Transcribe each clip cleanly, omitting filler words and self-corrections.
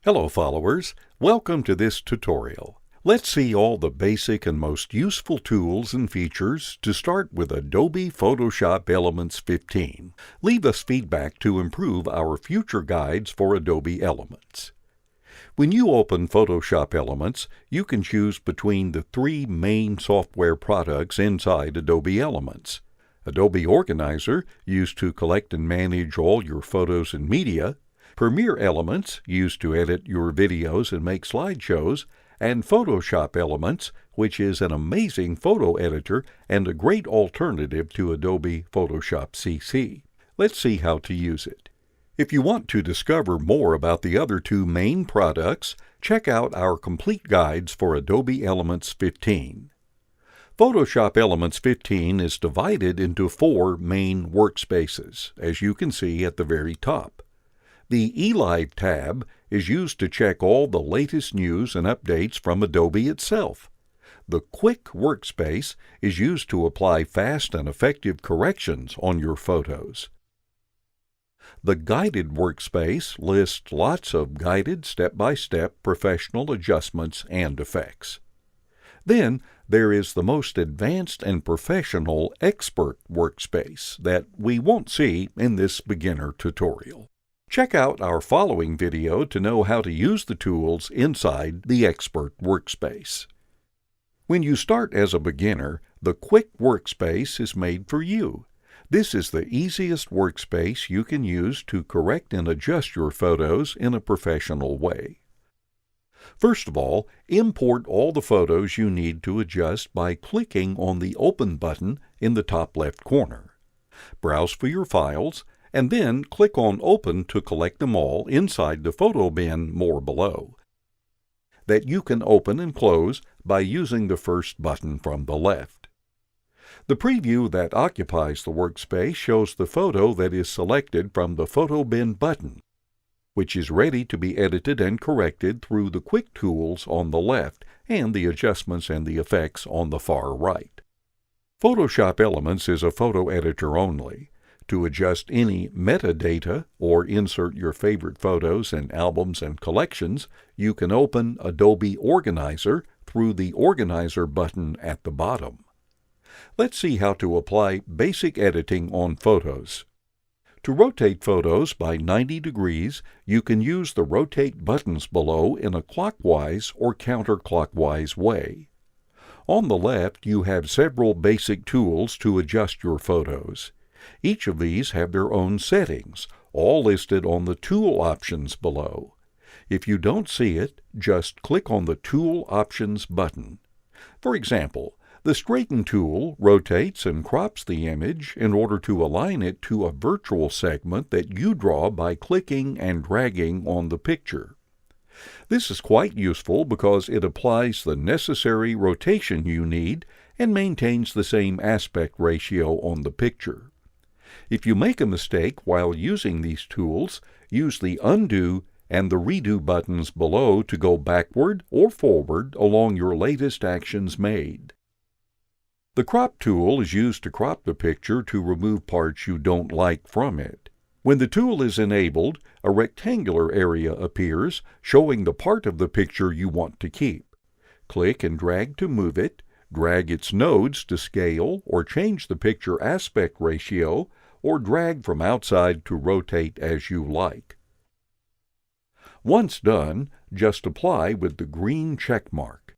Hello followers, welcome to this tutorial. Let's see all the basic and most useful tools and features to start with Adobe Photoshop Elements 15. Leave us feedback to improve our future guides for Adobe Elements. When you open Photoshop Elements, you can choose between the three main software products inside Adobe Elements. Adobe Organizer, used to collect and manage all your photos and media, Premiere Elements, used to edit your videos and make slideshows, and Photoshop Elements, which is an amazing photo editor and a great alternative to Adobe Photoshop CC. Let's see how to use it. If you want to discover more about the other two main products, check out our complete guides for Adobe Elements 15. Photoshop Elements 15 is divided into four main workspaces, as you can see at the very top. The eLive tab is used to check all the latest news and updates from Adobe itself. The Quick workspace is used to apply fast and effective corrections on your photos. The Guided workspace lists lots of guided step-by-step professional adjustments and effects. Then there is the most advanced and professional Expert workspace that we won't see in this beginner tutorial. Check out our following video to know how to use the tools inside the Expert workspace. When you start as a beginner, the Quick workspace is made for you. This is the easiest workspace you can use to correct and adjust your photos in a professional way. First of all, import all the photos you need to adjust by clicking on the Open button in the top left corner. Browse for your files, and then click on Open to collect them all inside the photo bin more below, that you can open and close by using the first button from the left. The preview that occupies the workspace shows the photo that is selected from the Photo Bin button, which is ready to be edited and corrected through the Quick tools on the left and the adjustments and the effects on the far right. Photoshop Elements is a photo editor only. To adjust any metadata or insert your favorite photos in albums and collections, you can open Adobe Organizer through the Organizer button at the bottom. Let's see how to apply basic editing on photos. To rotate photos by 90 degrees, you can use the rotate buttons below in a clockwise or counterclockwise way. On the left, you have several basic tools to adjust your photos. Each of these have their own settings, all listed on the tool options below. If you don't see it, just click on the Tool Options button. For example, the Straighten tool rotates and crops the image in order to align it to a virtual segment that you draw by clicking and dragging on the picture. This is quite useful because it applies the necessary rotation you need and maintains the same aspect ratio on the picture. If you make a mistake while using these tools, use the Undo and the Redo buttons below to go backward or forward along your latest actions made. The Crop tool is used to crop the picture to remove parts you don't like from it. When the tool is enabled, a rectangular area appears showing the part of the picture you want to keep. Click and drag to move it, drag its nodes to scale or change the picture aspect ratio, or drag from outside to rotate as you like. Once done, just apply with the green check mark.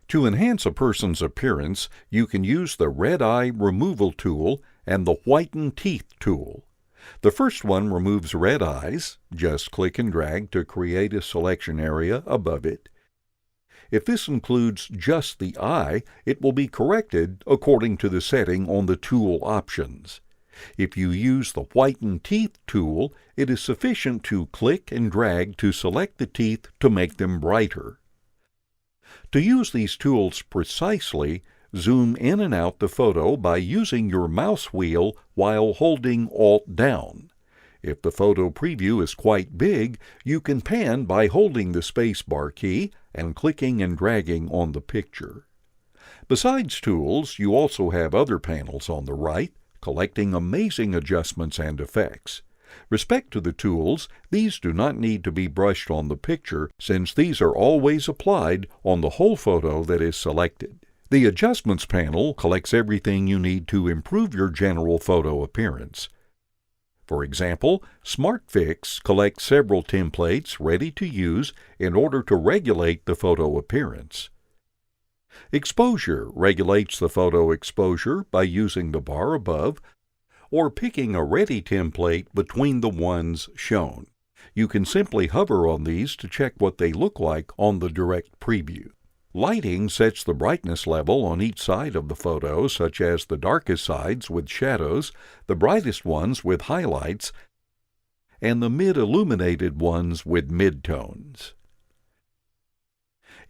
To enhance a person's appearance, you can use the Red Eye Removal tool and the Whiten Teeth tool. The first one removes red eyes. Just click and drag to create a selection area above it. If this includes just the eye, it will be corrected according to the setting on the tool options. If you use the Whiten Teeth tool, it is sufficient to click and drag to select the teeth to make them brighter. To use these tools precisely, zoom in and out the photo by using your mouse wheel while holding Alt down. If the photo preview is quite big, you can pan by holding the spacebar key and clicking and dragging on the picture. Besides tools, you also have other panels on the right, collecting amazing adjustments and effects. Respect to the tools, these do not need to be brushed on the picture since these are always applied on the whole photo that is selected. The Adjustments panel collects everything you need to improve your general photo appearance. For example, SmartFix collects several templates ready to use in order to regulate the photo appearance. Exposure regulates the photo exposure by using the bar above or picking a ready template between the ones shown. You can simply hover on these to check what they look like on the direct preview. Lighting sets the brightness level on each side of the photo, such as the darkest sides with shadows, the brightest ones with highlights, and the mid-illuminated ones with midtones.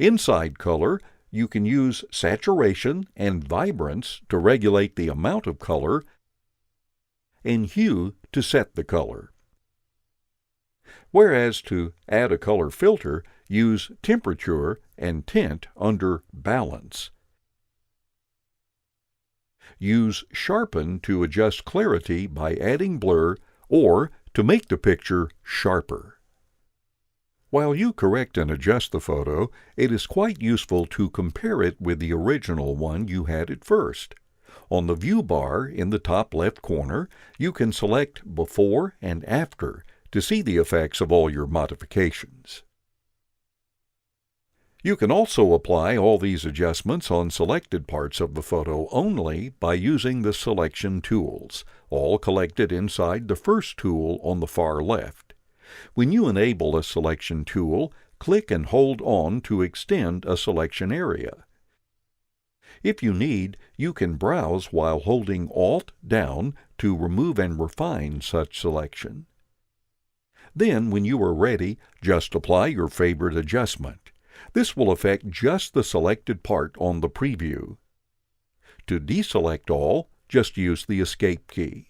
Inside color, you can use saturation and vibrance to regulate the amount of color, and hue to set the color. Whereas to add a color filter, use temperature and tint under Balance. Use Sharpen to adjust clarity by adding blur or to make the picture sharper. While you correct and adjust the photo, it is quite useful to compare it with the original one you had at first. On the View bar in the top left corner, you can select Before and After to see the effects of all your modifications. You can also apply all these adjustments on selected parts of the photo only by using the selection tools, all collected inside the first tool on the far left. When you enable a selection tool, click and hold on to extend a selection area. If you need, you can browse while holding Alt down to remove and refine such selection. Then, when you are ready, just apply your favorite adjustment. This will affect just the selected part on the preview. To deselect all, just use the Escape key.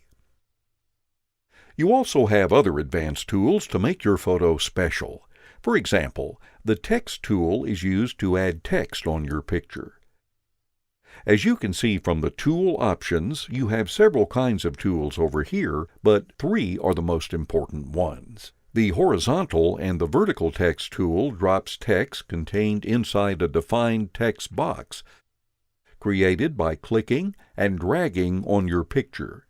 You also have other advanced tools to make your photo special. For example, the Text tool is used to add text on your picture. As you can see from the tool options, you have several kinds of tools over here, but 3 are the most important ones. The horizontal and the vertical text tool drops text contained inside a defined text box, created by clicking and dragging on your picture.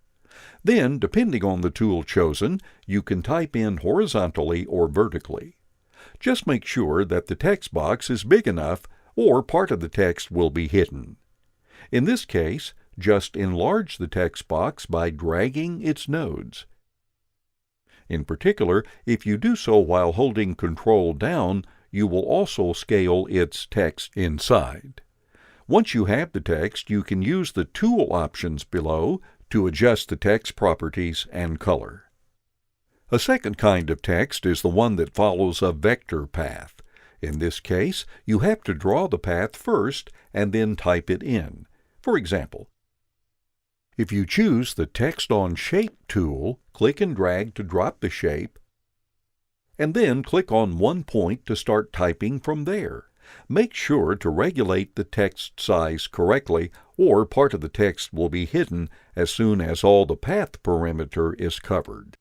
Then, depending on the tool chosen, you can type in horizontally or vertically. Just make sure that the text box is big enough, or part of the text will be hidden. In this case, just enlarge the text box by dragging its nodes. In particular, if you do so while holding Control down, you will also scale its text inside. Once you have the text, you can use the tool options below to adjust the text properties and color. A second kind of text is the one that follows a vector path. In this case, you have to draw the path first and then type it in. For example, if you choose the Text on Shape tool, click and drag to drop the shape, and then click on one point to start typing from there. Make sure to regulate the text size correctly, or part of the text will be hidden as soon as all the path perimeter is covered.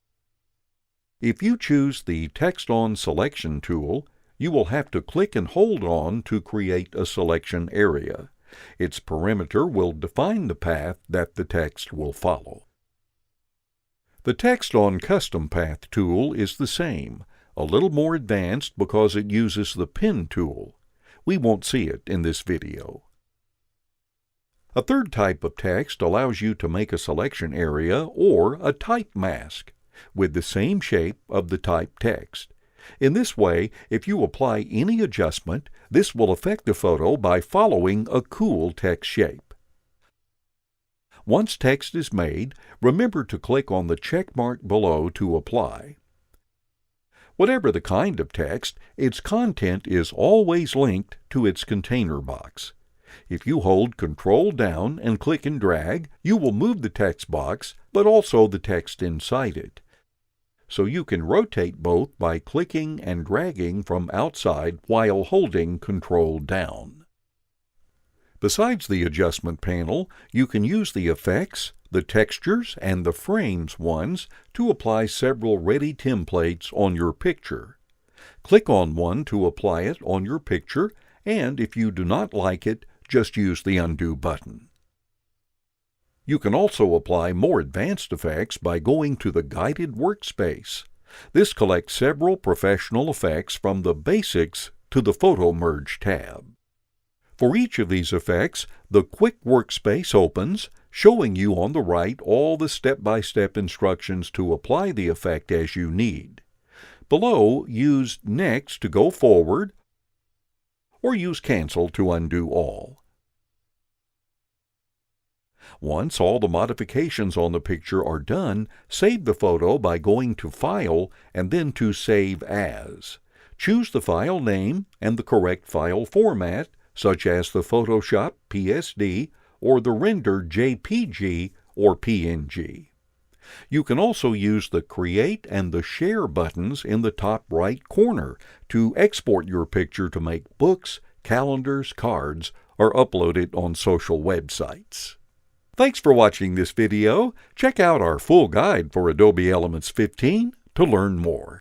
If you choose the Text on Selection tool, you will have to click and hold on to create a selection area. Its perimeter will define the path that the text will follow. The Text on Custom Path tool is the same, a little more advanced because it uses the Pen tool. We won't see it in this video. A third type of text allows you to make a selection area or a type mask with the same shape of the typed text. In this way, if you apply any adjustment, this will affect the photo by following a cool text shape. Once text is made, remember to click on the check mark below to apply. Whatever the kind of text, its content is always linked to its container box. If you hold Control down and click and drag, you will move the text box, but also the text inside it. So you can rotate both by clicking and dragging from outside while holding Control down. Besides the adjustment panel, you can use the Effects, the Textures and the Frames ones to apply several ready templates on your picture. Click on one to apply it on your picture, and if you do not like it, just use the Undo button. You can also apply more advanced effects by going to the Guided Workspace. This collects several professional effects from the Basics to the Photo Merge tab. For each of these effects, the Quick Workspace opens, showing you on the right all the step-by-step instructions to apply the effect as you need. Below, use Next to go forward, or use Cancel to undo all. Once all the modifications on the picture are done, save the photo by going to File and then to Save As. Choose the file name and the correct file format, such as the Photoshop PSD or the Render JPG or PNG. You can also use the Create and the Share buttons in the top right corner to export your picture to make books, calendars, cards, or upload it on social websites. Thanks for watching this video. Check out our full guide for Adobe Elements 15 to learn more.